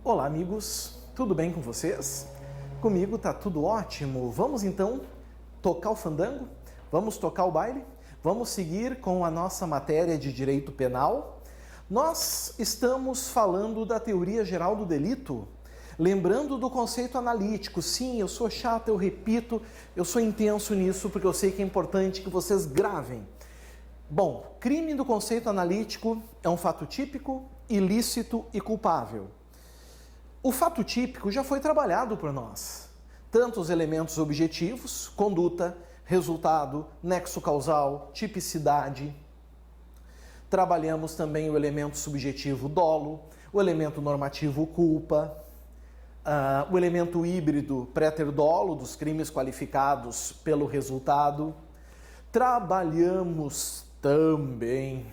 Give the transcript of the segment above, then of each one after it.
Olá, amigos, tudo bem com vocês? Comigo tá tudo ótimo. Vamos então tocar o fandango? Vamos tocar o baile? Vamos seguir com a nossa matéria de direito penal? Nós estamos falando da teoria geral do delito, lembrando do conceito analítico. Sim, eu sou chato, eu repito, eu sou intenso nisso porque eu sei que é importante que vocês gravem. Bom, crime do conceito analítico é um fato típico, ilícito e culpável. O fato típico já foi trabalhado por nós. Tanto os elementos objetivos, conduta, resultado, nexo causal, tipicidade. Trabalhamos também o elemento subjetivo dolo, o elemento normativo culpa, o elemento híbrido préter dolo dos crimes qualificados pelo resultado. Trabalhamos também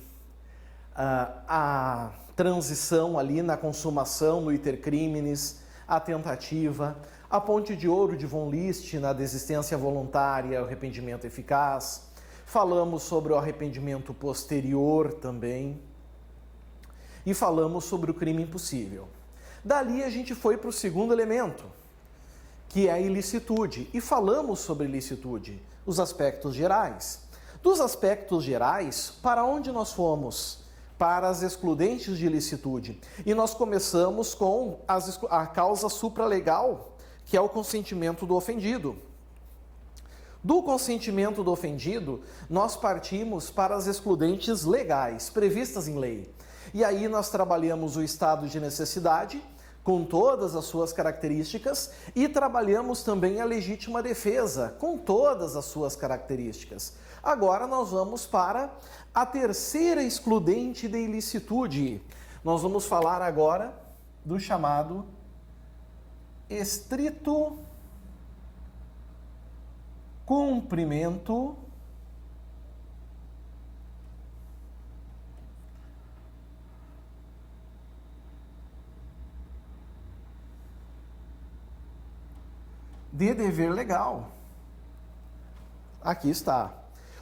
a transição ali na consumação no iter criminis, a tentativa, a ponte de ouro de von List na desistência voluntária, o arrependimento eficaz. Falamos sobre o arrependimento posterior também. E falamos sobre o crime impossível. Dali a gente foi para o segundo elemento, que é a ilicitude. E falamos sobre ilicitude, os aspectos gerais. Dos aspectos gerais, para onde nós fomos? Para as excludentes de ilicitude. E nós começamos com a causa supralegal, que é o consentimento do ofendido. Do consentimento do ofendido, nós partimos para as excludentes legais, previstas em lei. E aí nós trabalhamos o estado de necessidade, com todas as suas características, e trabalhamos também a legítima defesa, com todas as suas características. Agora nós vamos para a terceira excludente de ilicitude. Nós vamos falar agora do chamado estrito cumprimento de dever legal. Aqui está.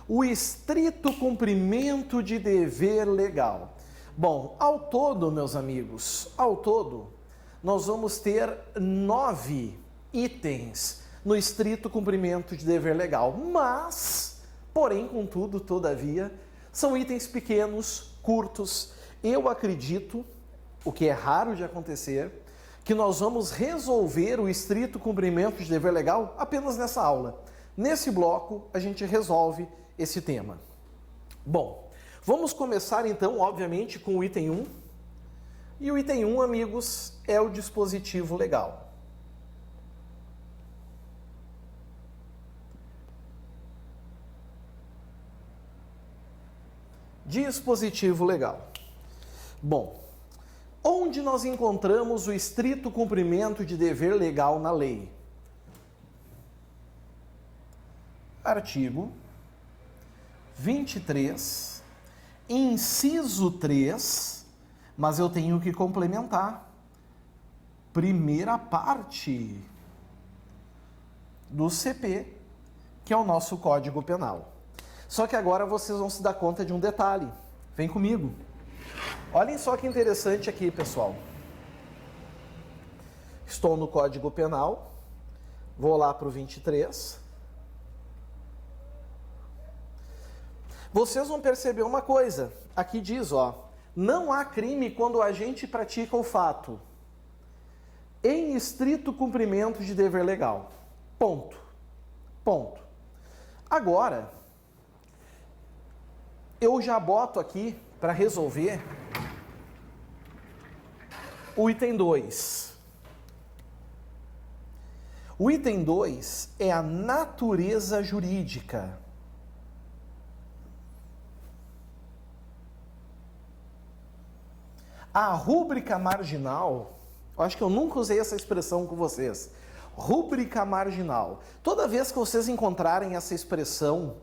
O estrito cumprimento de dever legal. Bom, ao todo, meus amigos, ao todo, nós vamos ter 9 itens no estrito cumprimento de dever legal. Mas, porém, contudo, todavia, são itens pequenos, curtos. Eu acredito, o que é raro de acontecer, que nós vamos resolver o estrito cumprimento de dever legal apenas nessa aula. Nesse bloco, a gente resolve esse tema. Bom, vamos começar então, obviamente, com o item 1. E o item 1, amigos, é o dispositivo legal. Dispositivo legal. Bom, onde nós encontramos o estrito cumprimento de dever legal na lei? Artigo 23, inciso 3, mas eu tenho que complementar. Primeira parte do CP, que é o nosso Código Penal. Só que agora vocês vão se dar conta de um detalhe. Vem comigo. Olhem só que interessante aqui, pessoal. Estou no Código Penal, vou lá para o 23. Vocês vão perceber uma coisa. Aqui diz, ó, não há crime quando o agente pratica o fato em estrito cumprimento de dever legal. Ponto. Ponto. Agora, eu já boto aqui para resolver o item 2. O item 2 é a natureza jurídica. A rúbrica marginal, eu acho que eu nunca usei essa expressão com vocês. Rúbrica marginal. Toda vez que vocês encontrarem essa expressão,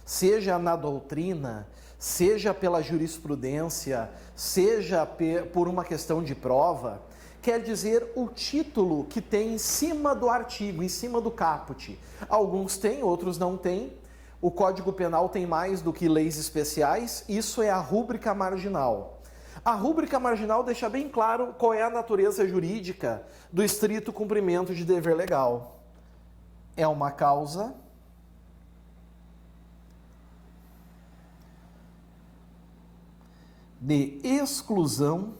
seja na doutrina, seja pela jurisprudência, seja por uma questão de prova, quer dizer o título que tem em cima do artigo, em cima do caput. Alguns têm, outros não têm. O Código Penal tem mais do que leis especiais. Isso é a rúbrica marginal. A rúbrica marginal deixa bem claro qual é a natureza jurídica do estrito cumprimento de dever legal. É uma causa de exclusão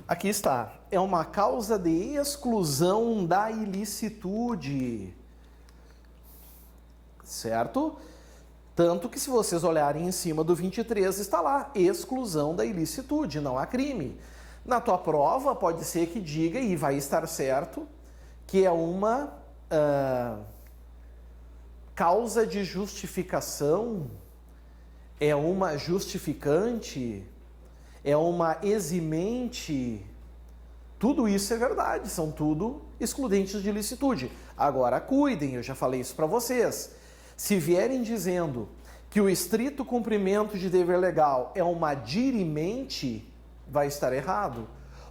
aqui está, é uma causa de exclusão da ilicitude, certo? Tanto que se vocês olharem em cima do 23 está lá, exclusão da ilicitude, não há crime. Na tua prova pode ser que diga, e vai estar certo, que é uma causa de justificação, é uma justificante, é uma eximente. Tudo isso é verdade, são tudo excludentes de ilicitude. Agora, cuidem, eu já falei isso para vocês. Se vierem dizendo que o estrito cumprimento de dever legal é uma dirimente, vai estar errado.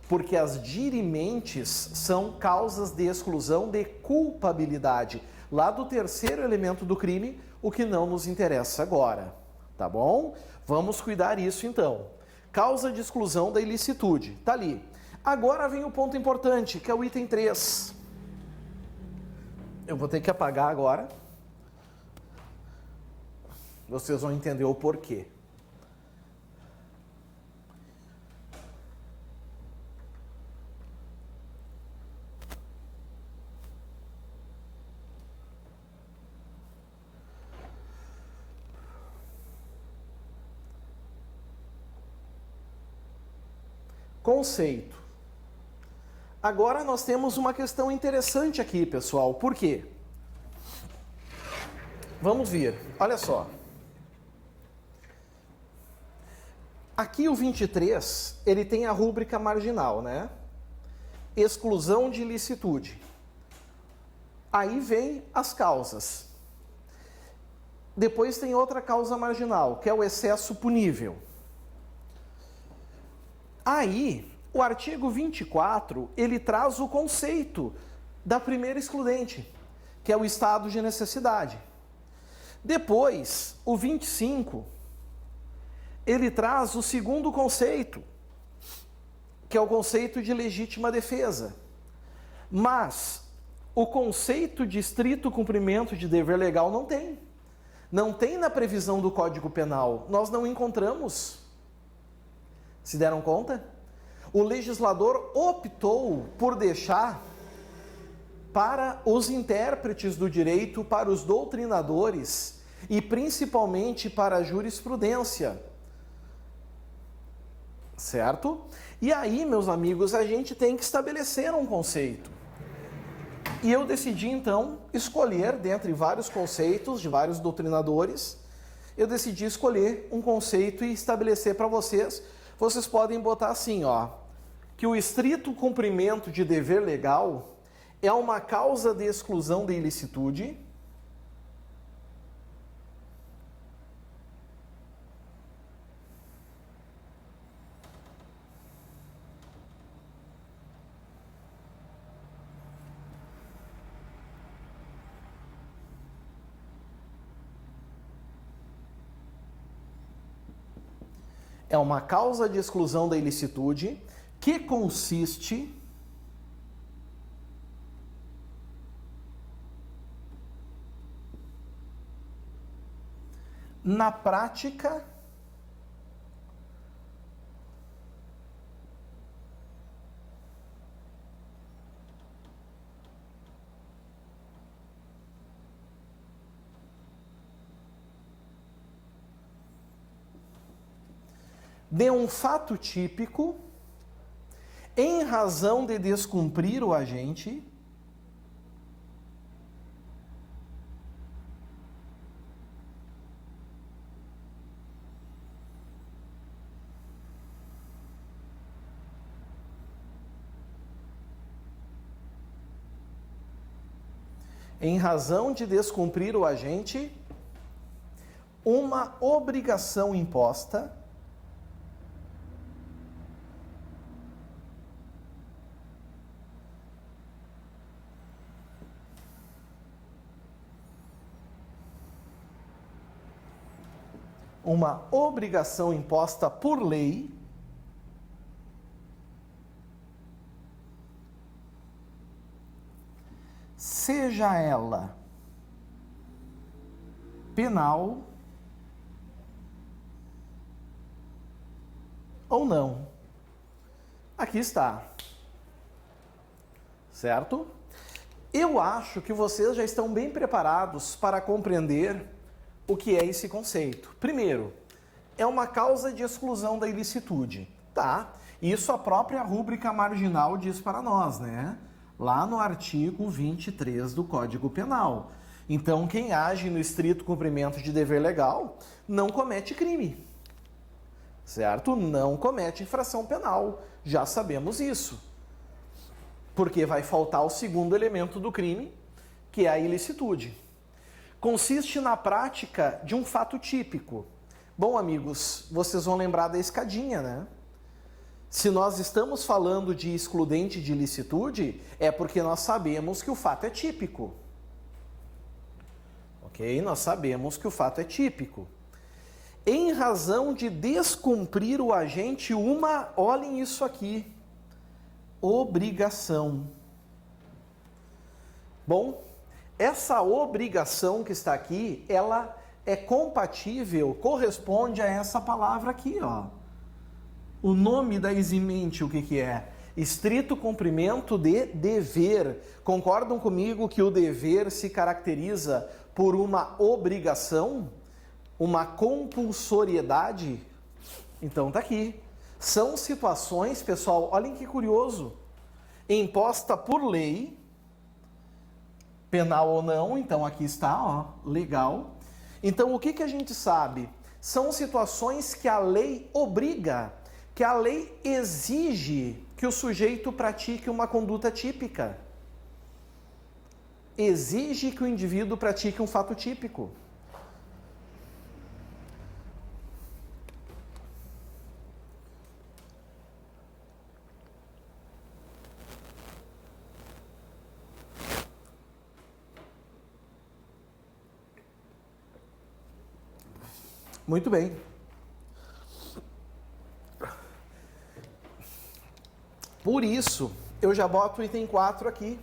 Porque as dirimentes são causas de exclusão de culpabilidade. Lá do terceiro elemento do crime, o que não nos interessa agora. Tá bom? Vamos cuidar isso então. Causa de exclusão da ilicitude. Tá ali. Agora vem o ponto importante, que é o item 3. Eu vou ter que apagar agora. Vocês vão entender o porquê. Conceito. Agora nós temos uma questão interessante aqui, pessoal. Por quê? Vamos ver. Olha só. Aqui o 23, ele tem a rúbrica marginal, né? Exclusão de ilicitude. Aí vem as causas. Depois tem outra causa marginal, que é o excesso punível. Aí, o artigo 24, ele traz o conceito da primeira excludente, que é o estado de necessidade. Depois, o 25, ele traz o segundo conceito, que é o conceito de legítima defesa. Mas o conceito de estrito cumprimento de dever legal não tem. Não tem na previsão do Código Penal. Nós não encontramos. Se deram conta? O legislador optou por deixar para os intérpretes do direito, para os doutrinadores e principalmente para a jurisprudência. Certo? E aí, meus amigos, a gente tem que estabelecer um conceito. E eu decidi, então, escolher, dentre vários conceitos de vários doutrinadores, eu decidi escolher um conceito e estabelecer para vocês. Vocês podem botar assim, ó, que o estrito cumprimento de dever legal é uma causa de exclusão de ilicitude, é uma causa de exclusão da ilicitude que consiste na prática de um fato típico em razão de descumprir o agente uma obrigação imposta uma obrigação imposta por lei, seja ela penal ou não. Aqui está. Certo? Eu acho que vocês já estão bem preparados para compreender o que é esse conceito. Primeiro, é uma causa de exclusão da ilicitude, tá? Isso a própria rúbrica marginal diz para nós, né? Lá no artigo 23 do Código Penal. Então, quem age no estrito cumprimento de dever legal não comete crime, certo? Não comete infração penal, já sabemos isso. Porque vai faltar o segundo elemento do crime, que é a ilicitude. Consiste na prática de um fato típico. Bom, amigos, vocês vão lembrar da escadinha, né? Se nós estamos falando de excludente de ilicitude, é porque nós sabemos que o fato é típico. Ok? Nós sabemos que o fato é típico. Em razão de descumprir o agente olhem isso aqui, obrigação. Bom, essa obrigação que está aqui, ela é compatível, corresponde a essa palavra aqui, ó. O nome da eximente, o que que é? Estrito cumprimento de dever. Concordam comigo que o dever se caracteriza por uma obrigação, uma compulsoriedade? Então tá aqui. São situações, pessoal, olhem que curioso, imposta por lei, penal ou não, então aqui está, ó, legal. Então o que que a gente sabe? São situações que a lei obriga, que a lei exige que o sujeito pratique uma conduta típica. Exige que o indivíduo pratique um fato típico. Muito bem. Por isso, eu já boto o item 4 aqui,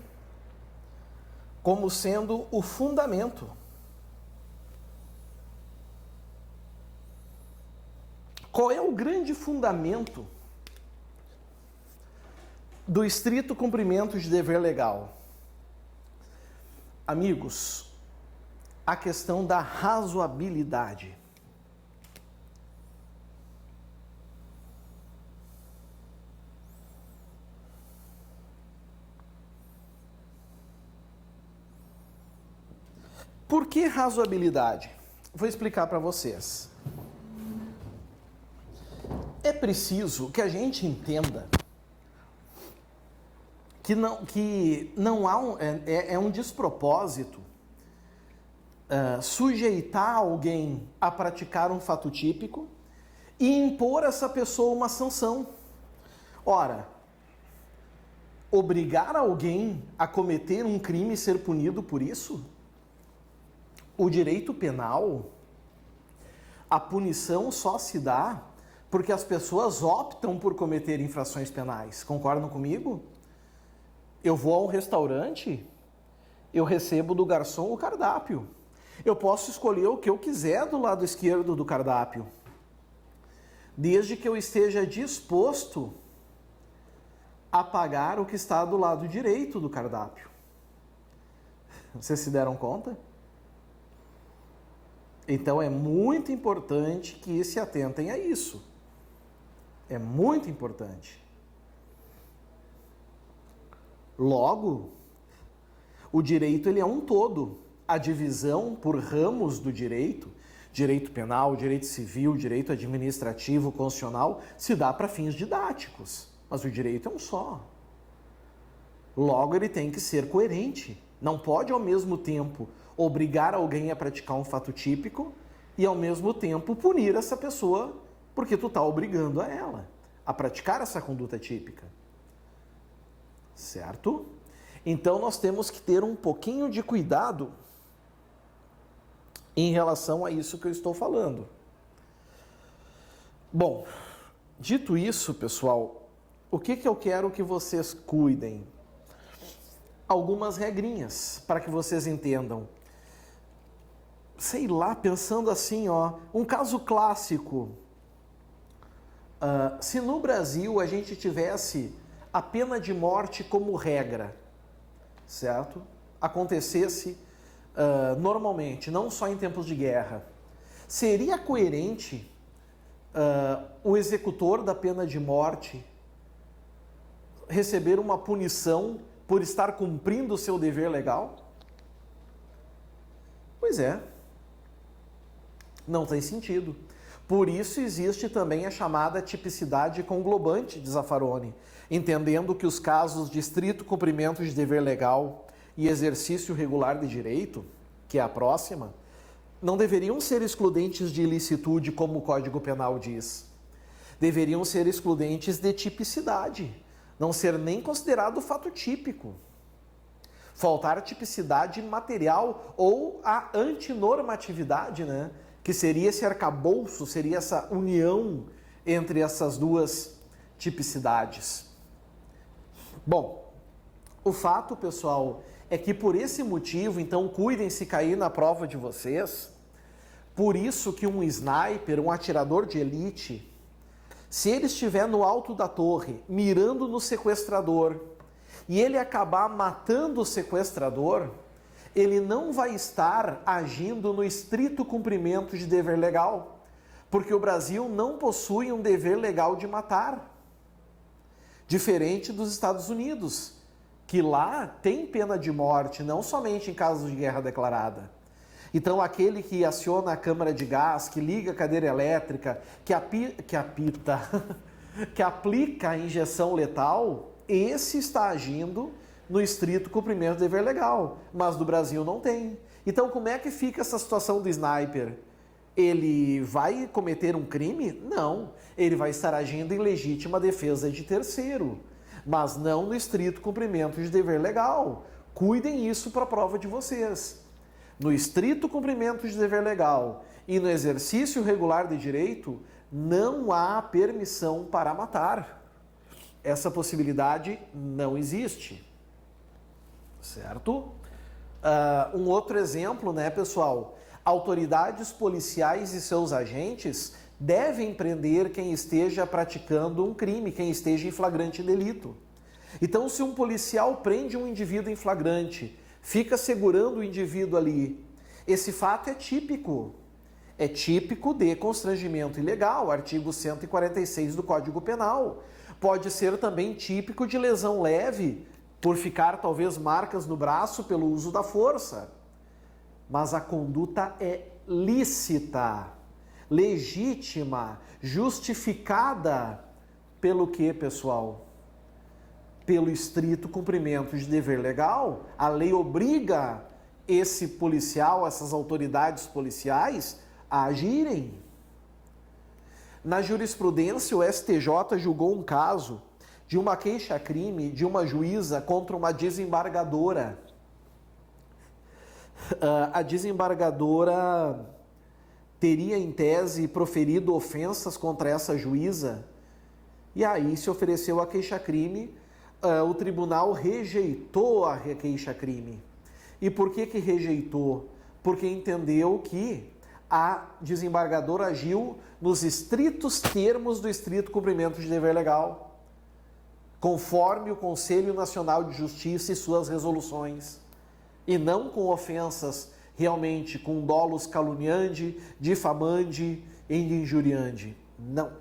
como sendo o fundamento. Qual é o grande fundamento do estrito cumprimento de dever legal? Amigos, a questão da razoabilidade. Por que razoabilidade? Vou explicar para vocês. É preciso que a gente entenda que não há um despropósito sujeitar alguém a praticar um fato típico e impor a essa pessoa uma sanção. Ora, obrigar alguém a cometer um crime e ser punido por isso? O direito penal, a punição só se dá porque as pessoas optam por cometer infrações penais. Concordam comigo? Eu vou a um restaurante, eu recebo do garçom o cardápio. Eu posso escolher o que eu quiser do lado esquerdo do cardápio, desde que eu esteja disposto a pagar o que está do lado direito do cardápio. Vocês se deram conta? Então é muito importante que se atentem a isso. É muito importante. Logo, o direito ele é um todo. A divisão por ramos do direito, direito penal, direito civil, direito administrativo, constitucional, se dá para fins didáticos. Mas o direito é um só. Logo, ele tem que ser coerente. Não pode, ao mesmo tempo, obrigar alguém a praticar um fato típico e, ao mesmo tempo, punir essa pessoa porque tu está obrigando a ela a praticar essa conduta típica. Certo? Então, nós temos que ter um pouquinho de cuidado em relação a isso que eu estou falando. Bom, dito isso, pessoal, o que eu quero que vocês cuidem? Algumas regrinhas para que vocês entendam. Sei lá, pensando assim, um caso clássico. Se no Brasil a gente tivesse a pena de morte como regra, certo? Acontecesse normalmente, não só em tempos de guerra, seria coerente o executor da pena de morte receber uma punição por estar cumprindo o seu dever legal? Pois é, não tem sentido. Por isso existe também a chamada tipicidade conglobante de Zaffaroni, entendendo que os casos de estrito cumprimento de dever legal e exercício regular de direito, que é a próxima, não deveriam ser excludentes de ilicitude, como o Código Penal diz. Deveriam ser excludentes de tipicidade, não ser nem considerado fato típico. Faltar tipicidade material ou a antinormatividade, né? Que seria esse arcabouço, seria essa união entre essas duas tipicidades. Bom, o fato, pessoal, é que por esse motivo, então, cuidem se cair na prova de vocês. Por isso que um sniper, um atirador de elite, se ele estiver no alto da torre, mirando no sequestrador, e ele acabar matando o sequestrador, ele não vai estar agindo no estrito cumprimento de dever legal, porque o Brasil não possui um dever legal de matar. Diferente dos Estados Unidos, que lá tem pena de morte, não somente em casos de guerra declarada. Então, aquele que aciona a câmara de gás, que liga a cadeira elétrica, que apita, que aplica a injeção letal, esse está agindo no estrito cumprimento do dever legal, mas do Brasil não tem. Então, como é que fica essa situação do sniper? Ele vai cometer um crime? Não. Ele vai estar agindo em legítima defesa de terceiro, mas não no estrito cumprimento de dever legal. Cuidem isso para a prova de vocês. No estrito cumprimento de dever legal e no exercício regular de direito, não há permissão para matar. Essa possibilidade não existe. Certo? Um outro exemplo, né, pessoal? Autoridades policiais e seus agentes devem prender quem esteja praticando um crime, quem esteja em flagrante delito. Então, se um policial prende um indivíduo em flagrante, fica segurando o indivíduo ali, esse fato é típico. É típico de constrangimento ilegal, artigo 146 do Código Penal. Pode ser também típico de lesão leve, por ficar talvez marcas no braço pelo uso da força. Mas a conduta é lícita, legítima, justificada pelo quê, pessoal? Pelo estrito cumprimento de dever legal. A lei obriga esse policial, essas autoridades policiais, a agirem. Na jurisprudência, o STJ julgou um caso de uma queixa-crime de uma juíza contra uma desembargadora. A desembargadora teria, em tese, proferido ofensas contra essa juíza, e aí se ofereceu a queixa-crime, o tribunal rejeitou a queixa-crime. E por que rejeitou? Porque entendeu que a desembargadora agiu nos estritos termos do estrito cumprimento de dever legal, conforme o Conselho Nacional de Justiça e suas resoluções, e não com ofensas realmente com dolos caluniandi, difamandi e injuriandi. Não.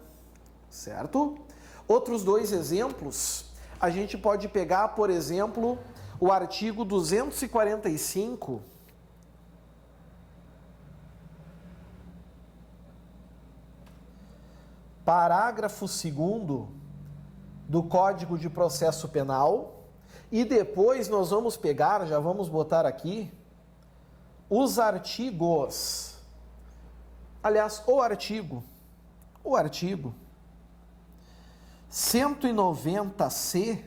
Certo? Outros dois exemplos, a gente pode pegar, por exemplo, o artigo 245, parágrafo 2º do Código de Processo Penal, e depois nós vamos pegar, já vamos botar aqui, os artigos, aliás, o artigo 190C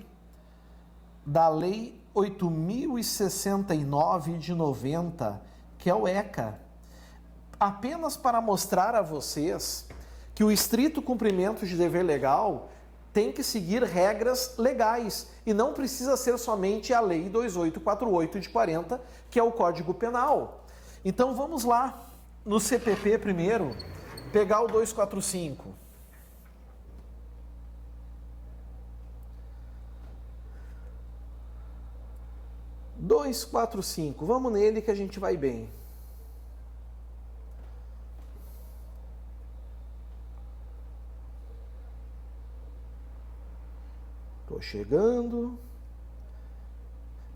da Lei 8.069 de 90, que é o ECA, apenas para mostrar a vocês que que o estrito cumprimento de dever legal tem que seguir regras legais e não precisa ser somente a Lei 2848 de 40, que é o Código Penal. Então vamos lá, no CPP primeiro, pegar o 245. Vamos nele que a gente vai bem. Estou chegando.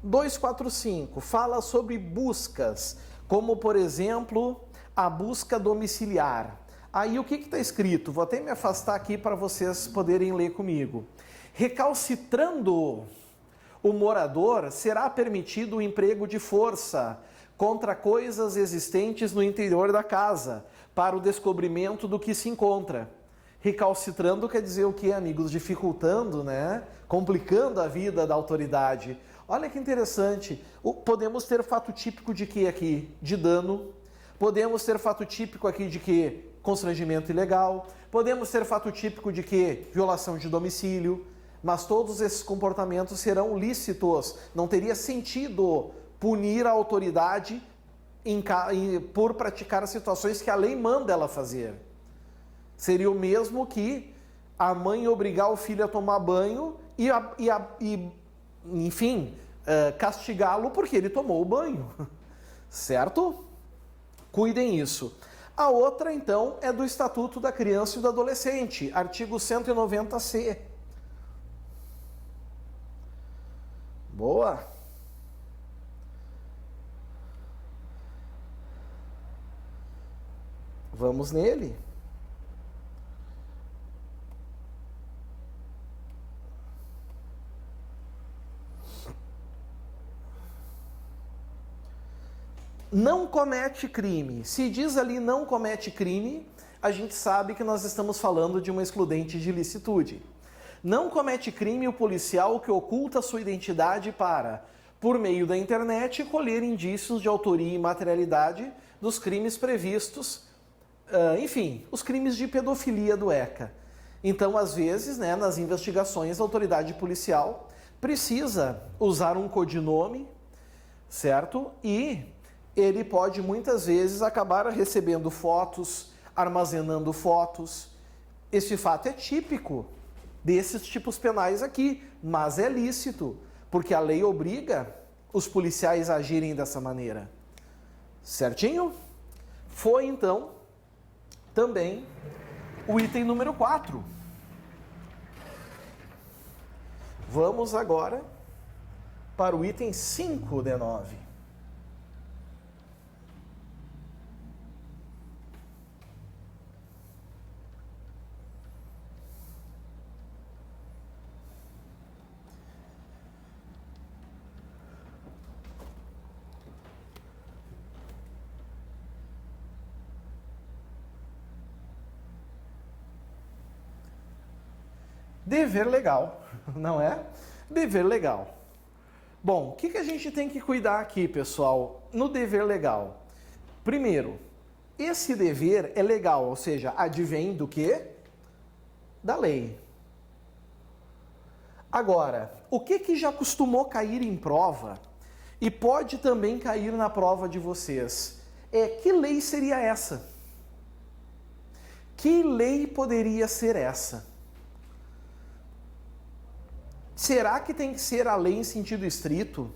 245 fala sobre buscas, como por exemplo a busca domiciliar. Aí o que está escrito? Vou até me afastar aqui para vocês poderem ler comigo. Recalcitrando o morador, será permitido o emprego de força contra coisas existentes no interior da casa, para o descobrimento do que se encontra. Recalcitrando quer dizer o que, amigos? Dificultando, né? Complicando a vida da autoridade. Olha que interessante. Podemos ter fato típico de que aqui? De dano. Podemos ter fato típico aqui de que? Constrangimento ilegal. Podemos ter fato típico de que? Violação de domicílio. Mas todos esses comportamentos serão lícitos. Não teria sentido punir a autoridade por praticar situações que a lei manda ela fazer. Seria o mesmo que a mãe obrigar o filho a tomar banho e castigá-lo porque ele tomou o banho. Certo? Cuidem isso. A outra, então, é do Estatuto da Criança e do Adolescente, artigo 190-C. Boa! Vamos nele. Não comete crime. Se diz ali não comete crime, a gente sabe que nós estamos falando de uma excludente de ilicitude. Não comete crime o policial que oculta sua identidade para, por meio da internet, colher indícios de autoria e materialidade dos crimes previstos, os crimes de pedofilia do ECA. Então, às vezes, né, nas investigações, a autoridade policial precisa usar um codinome, certo? E ele pode, muitas vezes, acabar recebendo fotos, armazenando fotos. Este fato é típico desses tipos penais aqui, mas é lícito, porque a lei obriga os policiais a agirem dessa maneira. Certinho? Foi, então, também o item número 4. Vamos agora para o item 5 de 9. Dever legal, não é? Dever legal. Bom, o que a gente tem que cuidar aqui, pessoal, no dever legal? Primeiro, esse dever é legal, ou seja, advém do quê? Da lei. Agora, o que já costumou cair em prova e pode também cair na prova de vocês? Que lei seria essa? Que lei poderia ser essa? Será que tem que ser a lei em sentido estrito?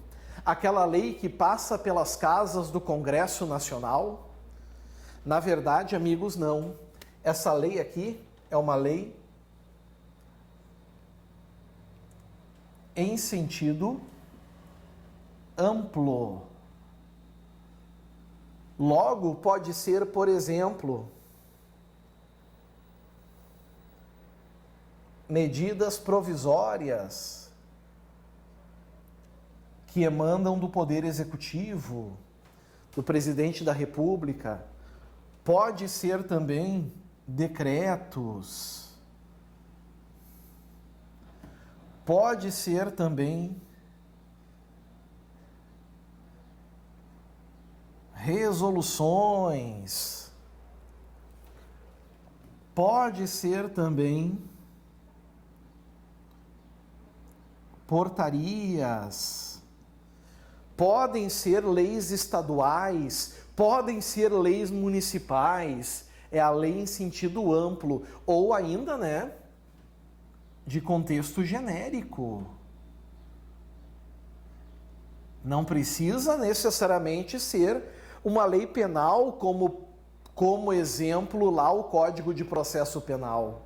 Aquela lei que passa pelas casas do Congresso Nacional? Na verdade, amigos, não. Essa lei aqui é uma lei em sentido amplo. Logo, pode ser, por exemplo, medidas provisórias que emanam do Poder Executivo, do Presidente da República. Pode ser também decretos. Pode ser também resoluções. pode ser também portarias, podem ser leis estaduais, podem ser leis municipais, é a lei em sentido amplo, ou ainda, né, de contexto genérico. Não precisa necessariamente ser uma lei penal, como exemplo lá o Código de Processo Penal.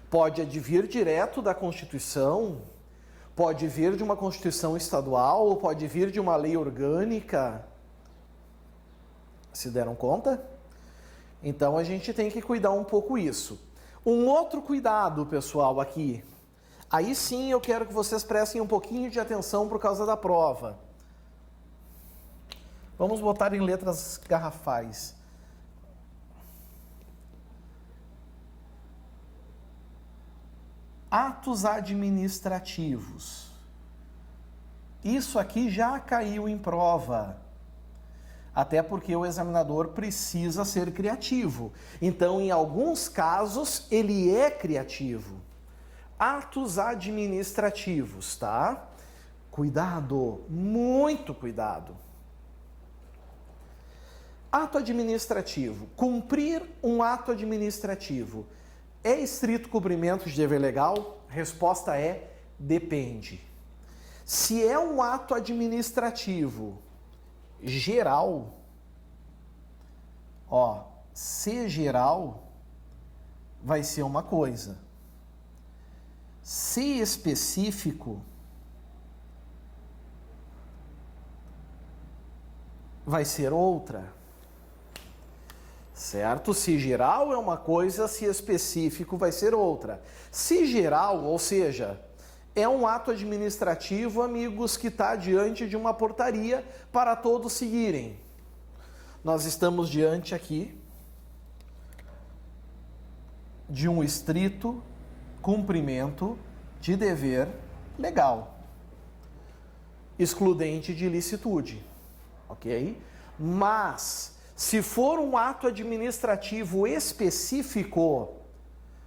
Pode advir direto da Constituição, pode vir de uma Constituição estadual, pode vir de uma lei orgânica. Se deram conta? Então a gente tem que cuidar um pouco isso. Um outro cuidado, pessoal, aqui. Aí sim eu quero que vocês prestem um pouquinho de atenção por causa da prova. Vamos botar em letras garrafais. Atos administrativos. Isso aqui já caiu em prova. Até porque o examinador precisa ser criativo. Então, em alguns casos, ele é criativo. Atos administrativos, tá? Cuidado, muito cuidado. Ato administrativo. Cumprir um ato administrativo é estrito cumprimento de dever legal? Resposta é: depende. Se é um ato administrativo geral, se geral, vai ser uma coisa. Se específico, vai ser outra. Certo? Se geral é uma coisa, se específico vai ser outra. Se geral, ou seja, é um ato administrativo, amigos, que está diante de uma portaria para todos seguirem. Nós estamos diante aqui de um estrito cumprimento de dever legal, excludente de ilicitude, ok? Mas, se for um ato administrativo específico,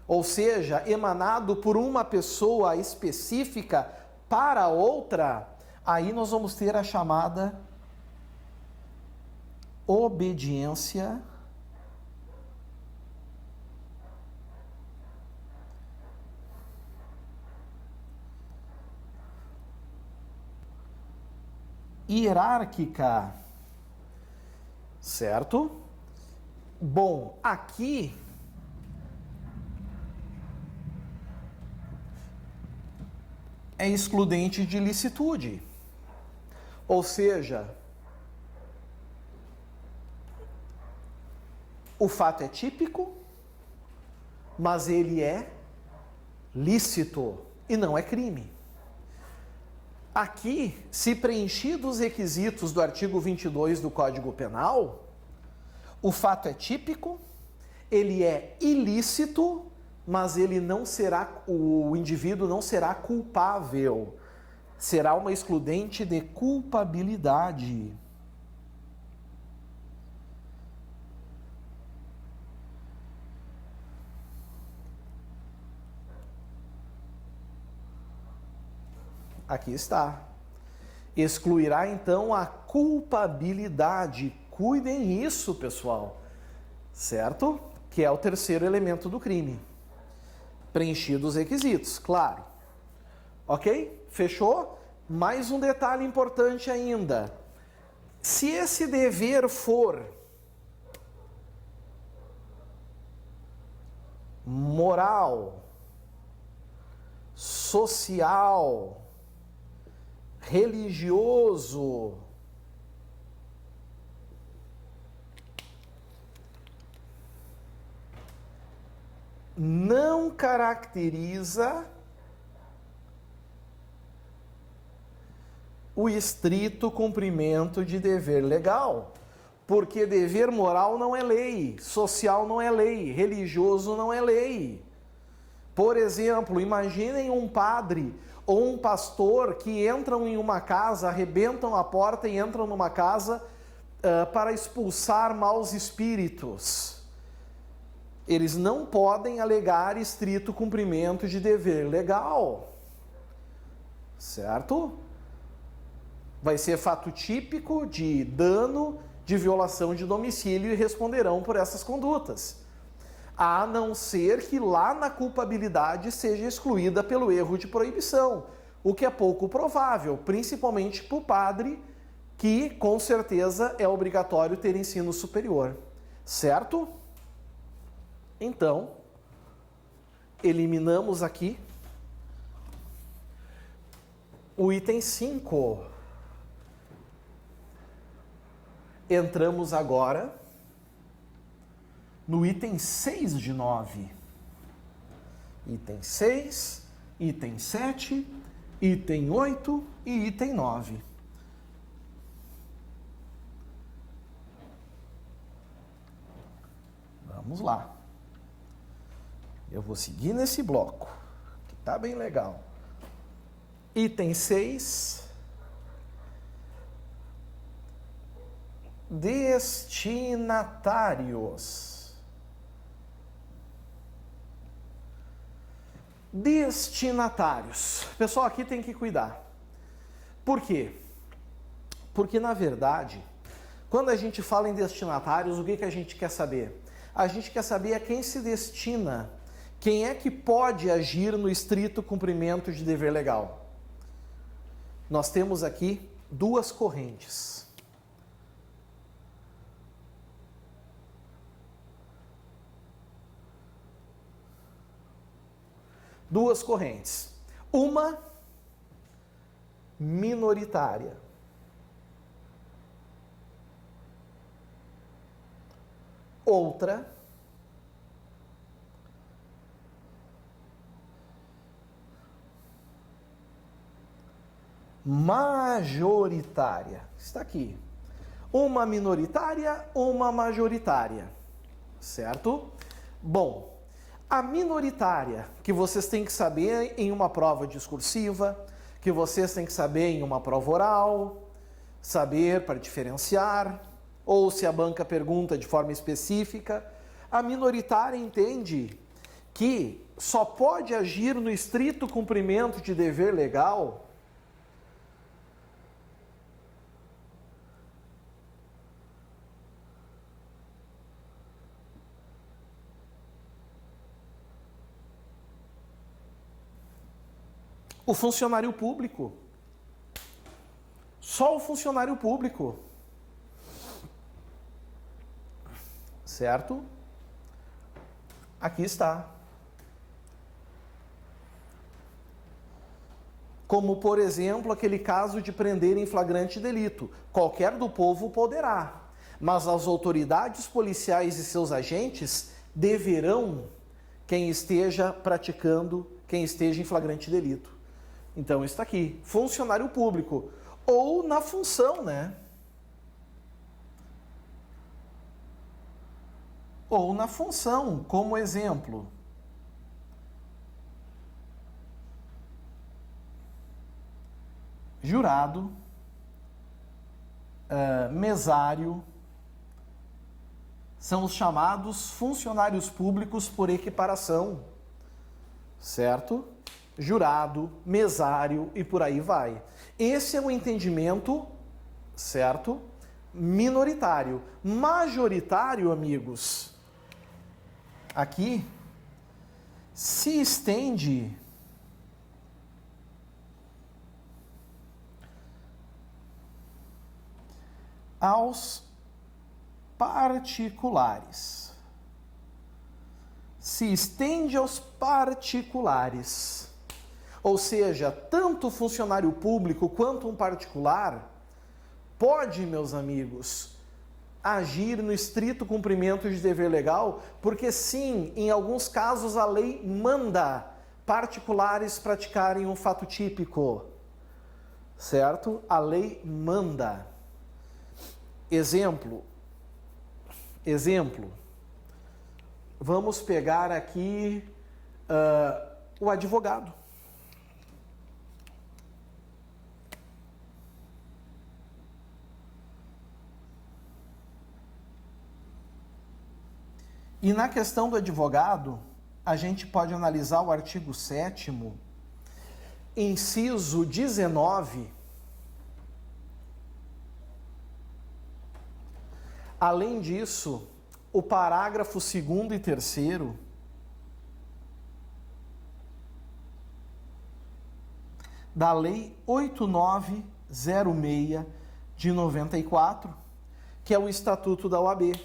ou seja, emanado por uma pessoa específica para outra, aí nós vamos ter a chamada obediência hierárquica, certo? Bom, aqui é excludente de ilicitude, ou seja, o fato é típico, mas ele é lícito e não é crime. Aqui, se preenchidos os requisitos do artigo 22 do Código Penal, o fato é típico, ele é ilícito, mas ele não será, o indivíduo não será culpável. Será uma excludente de culpabilidade. Aqui está. Excluirá então a culpabilidade. Cuidem isso, pessoal. Certo? Que é o terceiro elemento do crime. Preenchidos os requisitos, claro. Ok? Fechou? Mais um detalhe importante ainda. Se esse dever for moral, social, religioso, não caracteriza o estrito cumprimento de dever legal, porque dever moral não é lei, social não é lei, religioso não é lei. Por exemplo, imaginem um padre ou um pastor que entram em uma casa, arrebentam a porta e entram numa casa para expulsar maus espíritos. Eles não podem alegar estrito cumprimento de dever legal. Certo? Vai ser fato típico de dano, de violação de domicílio e responderão por essas condutas. A não ser que lá na culpabilidade seja excluída pelo erro de proibição, o que é pouco provável, principalmente para o padre, que com certeza é obrigatório ter ensino superior. Certo? Então, eliminamos aqui o item 5. Entramos agora no item 6 de 9. Item 6, item 7, item 8 e item 9. Vamos lá. Eu vou seguir nesse bloco, que tá bem legal. Item 6. Destinatários. Destinatários. Pessoal, aqui tem que cuidar. Por quê? Porque, na verdade, quando a gente fala em destinatários, o que a gente quer saber? A gente quer saber a quem se destina. Quem é que pode agir no estrito cumprimento de dever legal? Nós temos aqui duas correntes. Duas correntes. Uma minoritária. Outra majoritária. Está aqui. Uma minoritária, uma majoritária. Certo? Bom, a minoritária, que vocês têm que saber em uma prova discursiva, que vocês têm que saber em uma prova oral, saber para diferenciar, ou se a banca pergunta de forma específica, a minoritária entende que só pode agir no estrito cumprimento de dever legal o funcionário público. Só o funcionário público. Certo? Aqui está. Como, por exemplo, aquele caso de prender em flagrante delito. Qualquer do povo poderá, mas as autoridades policiais e seus agentes deverão quem esteja praticando, quem esteja em flagrante delito. Então está aqui, funcionário público, ou na função, né? Ou na função, como exemplo. Jurado, mesário, são os chamados funcionários públicos por equiparação, certo? Jurado, mesário e por aí vai. Esse é o entendimento, certo? Minoritário. Majoritário, amigos, aqui se estende aos particulares. Se estende aos particulares. Ou seja, tanto o funcionário público quanto um particular pode, meus amigos, agir no estrito cumprimento de dever legal, porque sim, em alguns casos a lei manda particulares praticarem um fato típico, certo? A lei manda. Exemplo. Vamos pegar aqui o advogado. E na questão do advogado, a gente pode analisar o artigo 7º, inciso 19. Além disso, o parágrafo 2º e 3º da Lei 8906 de 94, que é o Estatuto da OAB.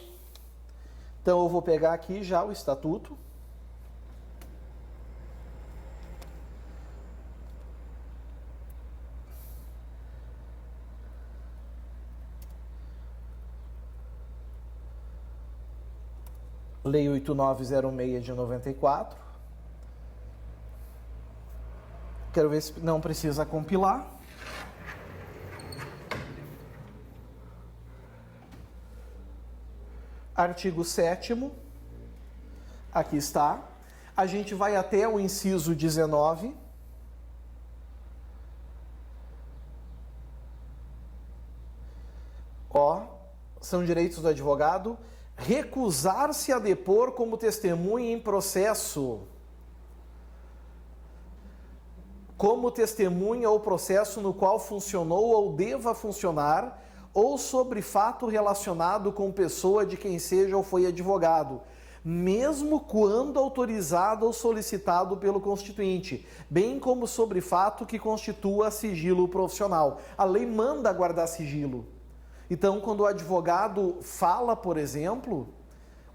Então, eu vou pegar aqui já o Estatuto. Lei 8906 de 94. Quero ver se não precisa compilar. Artigo 7º. Aqui está. A gente vai até o inciso 19. São direitos do advogado. Recusar-se a depor como testemunha em processo. Como testemunha ou processo no qual funcionou ou deva funcionar, ou sobre fato relacionado com pessoa de quem seja ou foi advogado, mesmo quando autorizado ou solicitado pelo constituinte, bem como sobre fato que constitua sigilo profissional. A lei manda guardar sigilo. Então, quando o advogado fala, por exemplo,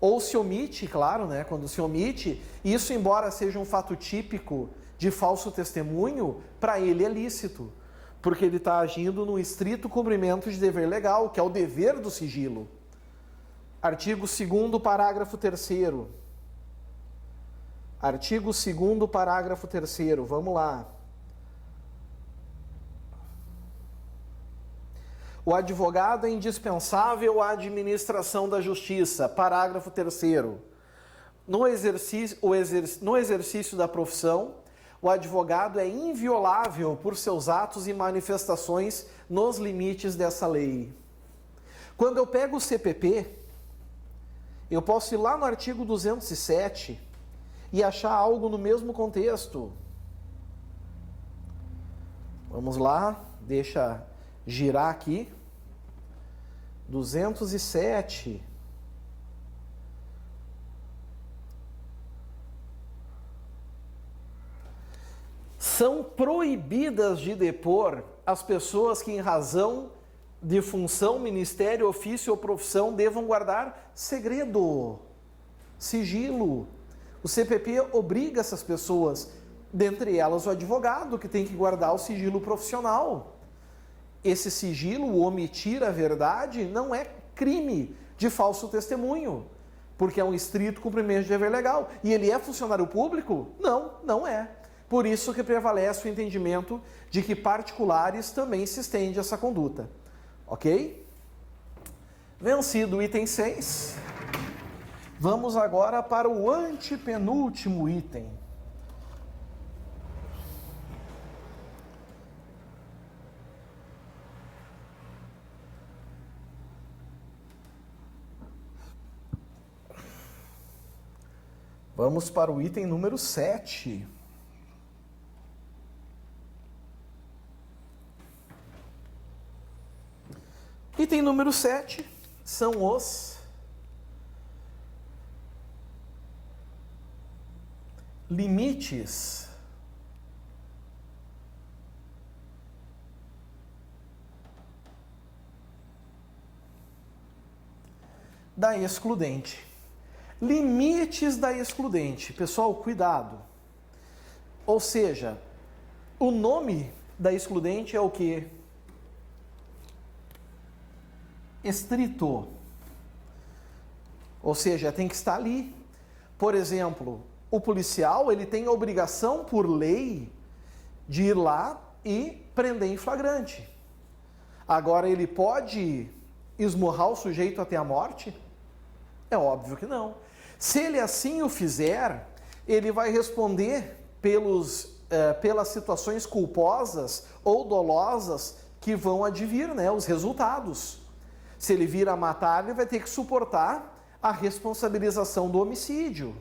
ou se omite, claro, né? Quando se omite, isso, embora seja um fato típico de falso testemunho, para ele é lícito, porque ele está agindo no estrito cumprimento de dever legal, que é o dever do sigilo. Artigo 2º, parágrafo 3º. Artigo 2º, parágrafo 3º. Vamos lá. O advogado é indispensável à administração da justiça. Parágrafo 3º. No exercício da profissão, o advogado é inviolável por seus atos e manifestações nos limites dessa lei. Quando eu pego o CPP, eu posso ir lá no artigo 207 e achar algo no mesmo contexto. Vamos lá, deixa girar aqui. 207. São proibidas de depor as pessoas que, em razão de função, ministério, ofício ou profissão, devam guardar segredo, sigilo. O CPP obriga essas pessoas, dentre elas o advogado, que tem que guardar o sigilo profissional. Esse sigilo, o omitir a verdade, não é crime de falso testemunho, porque é um estrito cumprimento de dever legal. E ele é funcionário público? Não, não é. Por isso que prevalece o entendimento de que particulares também se estende essa conduta. Ok? Vencido o item 6, vamos agora para o antepenúltimo item. Vamos para o item número 7. Item número 7 são os limites da excludente. Limites da excludente. Pessoal, cuidado. Ou seja, o nome da excludente é o quê? Estrito. Ou seja, tem que estar ali. Por exemplo, o policial, ele tem a obrigação por lei de ir lá e prender em flagrante. Agora, ele pode esmurrar o sujeito até a morte? É óbvio que não. Se ele assim o fizer, ele vai responder pelas situações culposas ou dolosas que vão advir, né, os resultados. Se ele vir a matar, ele vai ter que suportar a responsabilização do homicídio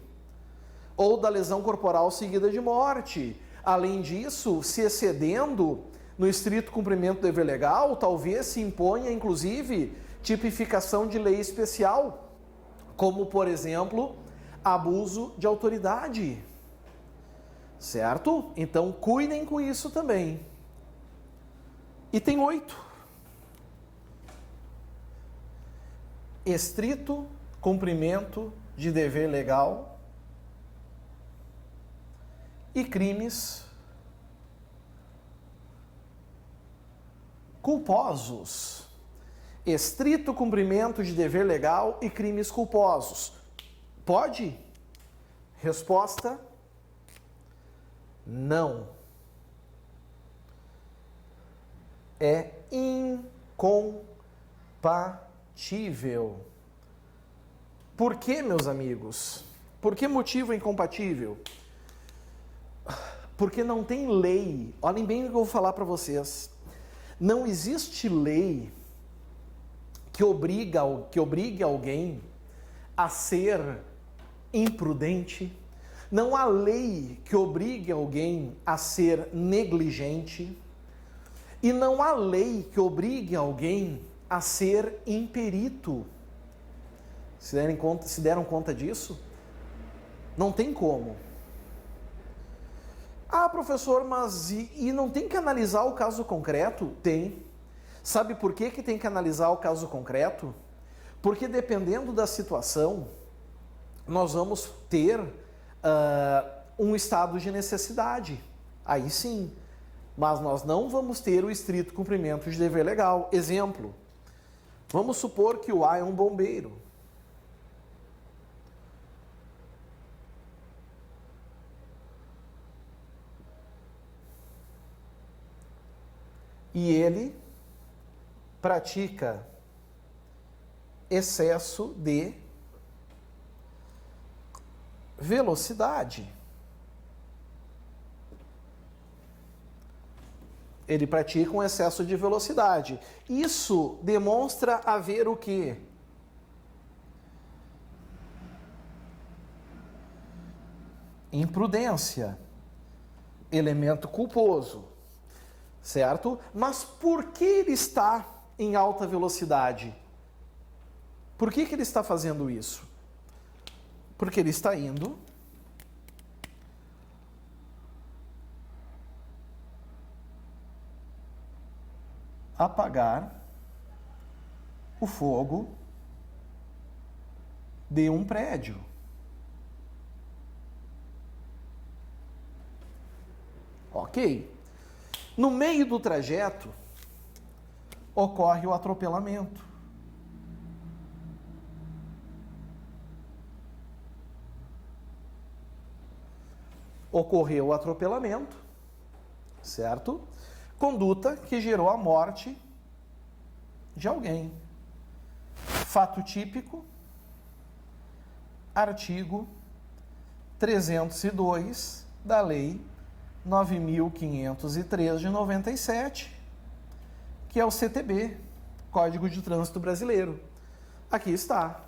ou da lesão corporal seguida de morte. Além disso, se excedendo no estrito cumprimento do dever legal, talvez se imponha, inclusive, tipificação de lei especial, como, por exemplo, abuso de autoridade. Certo? Então, cuidem com isso também. Item 8. Estrito cumprimento de dever legal e crimes culposos. Estrito cumprimento de dever legal e crimes culposos. Pode? Resposta: não. É incompatível. Por que, meus amigos? Por que motivo incompatível? Porque não tem lei. Olhem bem o que eu vou falar para vocês. Não existe lei que obrigue alguém a ser imprudente. Não há lei que obrigue alguém a ser negligente. E não há lei que obrigue alguém a ser imperito. Se deram conta disso? Não tem como. Ah, professor, mas e não tem que analisar o caso concreto? Tem. Sabe por que tem que analisar o caso concreto? Porque dependendo da situação, nós vamos ter um estado de necessidade. Aí sim. Mas nós não vamos ter o estrito cumprimento de dever legal. Exemplo, vamos supor que o A é um bombeiro. E ele pratica excesso de velocidade. Ele pratica um excesso de velocidade. Isso demonstra haver o quê? Imprudência. Elemento culposo. Certo? Mas por que ele está em alta velocidade? Por que ele está fazendo isso? Porque ele está indo apagar o fogo de um prédio. Ok. No meio do trajeto, ocorre o atropelamento. Ocorreu o atropelamento, certo? Conduta que gerou a morte de alguém. Fato típico, artigo 302 da Lei 9.503 de 97, que é o CTB, Código de Trânsito Brasileiro. Aqui está,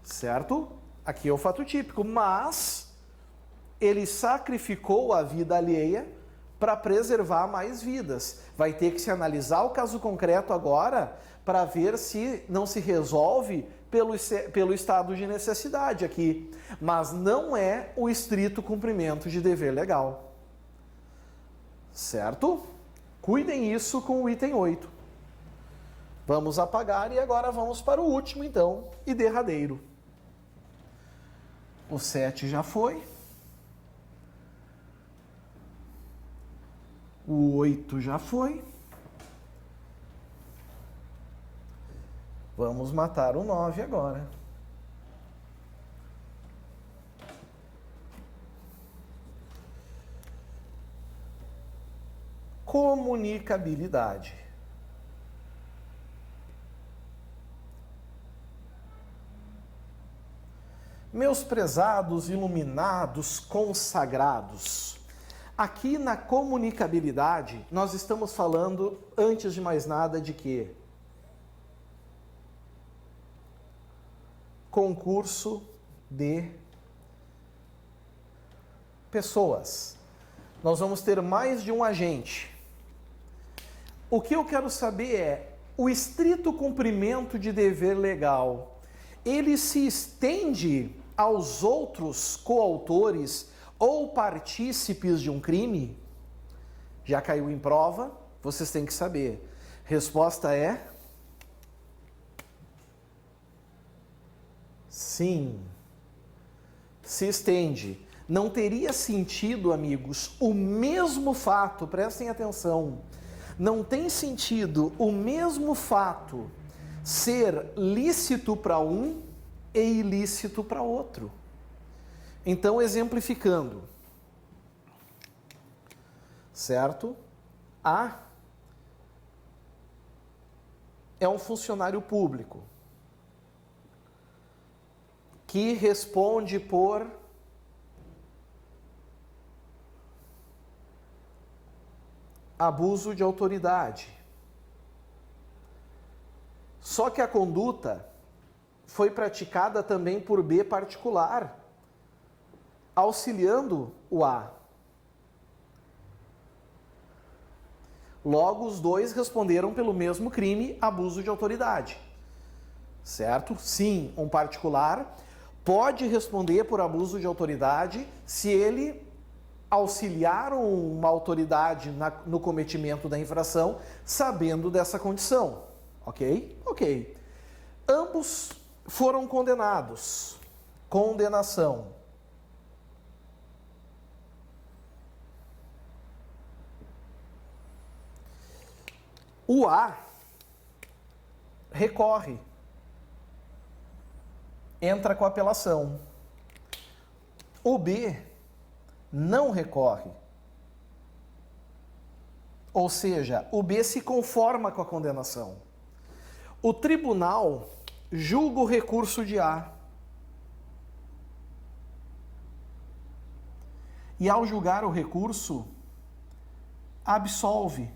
certo? Aqui é o fato típico, mas ele sacrificou a vida alheia para preservar mais vidas. Vai ter que se analisar o caso concreto agora para ver se não se resolve pelo estado de necessidade aqui. Mas não é o estrito cumprimento de dever legal. Certo? Cuidem isso com o item 8. Vamos apagar e agora vamos para o último, então, e derradeiro. O 7 já foi. O 8 já foi. Vamos matar o 9 agora. Comunicabilidade. Meus prezados, iluminados, consagrados, aqui na comunicabilidade, nós estamos falando, antes de mais nada, de quê? concurso de pessoas. Nós vamos ter mais de um agente. O que eu quero saber é o estrito cumprimento de dever legal. Ele se estende aos outros coautores ou partícipes de um crime? Já caiu em prova? Vocês têm que saber. Resposta é sim. Se estende. Não teria sentido, amigos, o mesmo fato, prestem atenção, não tem sentido o mesmo fato ser lícito para um e ilícito para outro. Então, exemplificando, certo? A é um funcionário público que responde por abuso de autoridade. Só que a conduta foi praticada também por B particular, auxiliando o A. Logo, os dois responderam pelo mesmo crime, abuso de autoridade. Certo? Sim, um particular pode responder por abuso de autoridade se ele auxiliar uma autoridade no cometimento da infração, sabendo dessa condição. Ok? Ok. Ambos foram condenados. Condenação. O A recorre. Entra com apelação. O B não recorre. Ou seja, o B se conforma com a condenação. O tribunal julga o recurso de A. E ao julgar o recurso, absolve.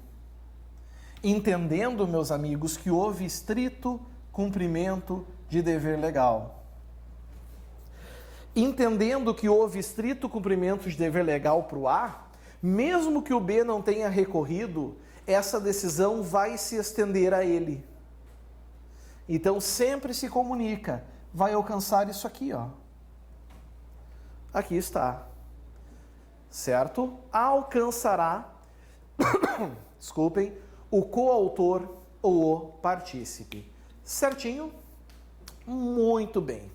Entendendo, meus amigos, que houve estrito cumprimento de dever legal. Entendendo que houve estrito cumprimento de dever legal para o A, mesmo que o B não tenha recorrido, essa decisão vai se estender a ele. Então sempre se comunica, vai alcançar isso aqui, ó. Aqui está. Certo? Alcançará, desculpem, o coautor ou o partícipe. Certinho? Muito bem.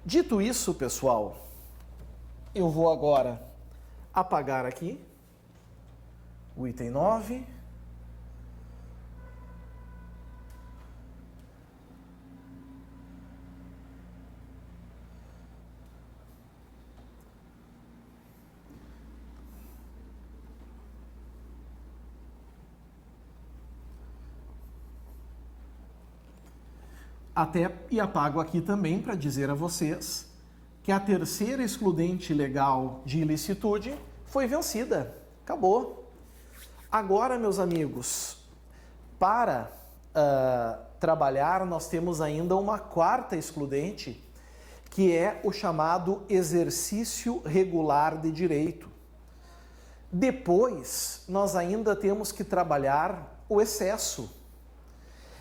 Dito isso, pessoal, eu vou agora apagar aqui o item 9. E apago aqui também para dizer a vocês que a terceira excludente legal de ilicitude foi vencida. Acabou. Agora, meus amigos, para trabalhar, nós temos ainda uma quarta excludente, que é o chamado exercício regular de direito. Depois, nós ainda temos que trabalhar o excesso.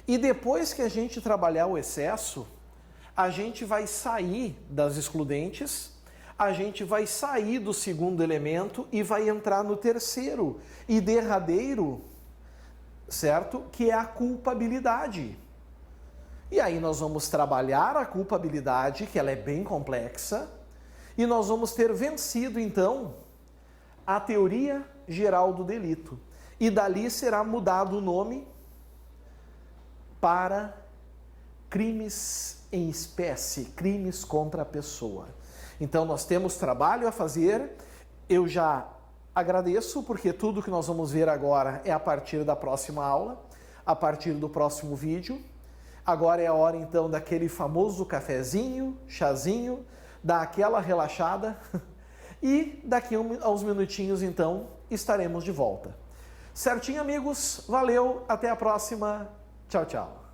E depois que a gente trabalhar o excesso, a gente vai sair das excludentes, a gente vai sair do segundo elemento e vai entrar no terceiro e derradeiro, certo? Que é a culpabilidade. E aí nós vamos trabalhar a culpabilidade, que ela é bem complexa, e nós vamos ter vencido, então, a teoria geral do delito. E dali será mudado o nome para crimes em espécie, crimes contra a pessoa. Então nós temos trabalho a fazer. Eu já agradeço, porque tudo que nós vamos ver agora é a partir da próxima aula, a partir do próximo vídeo. Agora é a hora então daquele famoso cafezinho, chazinho, dar aquela relaxada e daqui a uns minutinhos então estaremos de volta. Certinho, amigos? Valeu, até a próxima. Tchau, tchau.